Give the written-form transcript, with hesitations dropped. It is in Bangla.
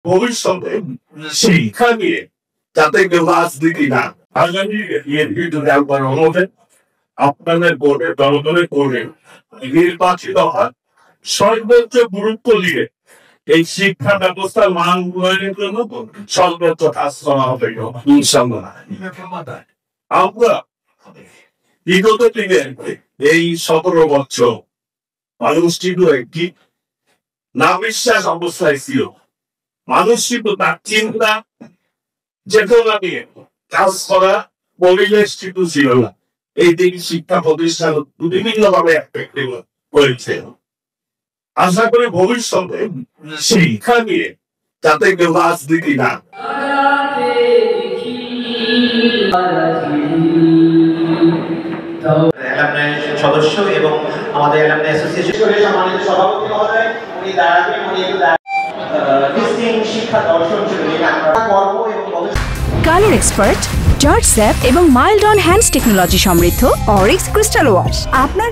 ভবিষ্যতে শিক্ষা নিয়ে যাতে কেউ রাজনীতি না আগামী অনুভবে আপনাদের বোর্ডে দলদলে করে নির্বাচিত হয় সর্বোচ্চ গুরুত্ব দিয়ে এই শিক্ষা ব্যবস্থার মান উন্নয়নের জন্য সর্বোচ্চ কাজ করা হবে ইনশাআল্লাহ। আমরা বিগত দিনে এই 17 বছর মানুষ কিন্তু একটি নাবিশ্বাস অবস্থায় ছিল। মানুষ কিন্তু তার চিন্তা চেতনা নিয়ে কাজ করা পরিবেশ কিন্তু ছিল না। এই দিন শিক্ষা প্রতিষ্ঠান বিভিন্ন ভাবে হয়েছে। আশা করি ভবিষ্যতে শিক্ষা নিয়ে যাতে কেউ রাজনীতি না সদস্য এবং আমাদের অ্যালামনাই অ্যাসোসিয়েশনের সম্মানিত সভাপতি মহোদয় উনি দাঁড়াবেন, উনি শিক্ষা দর্শন কর্ম এবং কালার এক্সপার্ট, জর্জ স্যাপ এবং মাইল্ড অন হ্যান্ডস টেকনোলজি সমৃদ্ধ অরিক্স ক্রিস্টাল ওয়াশ আপনার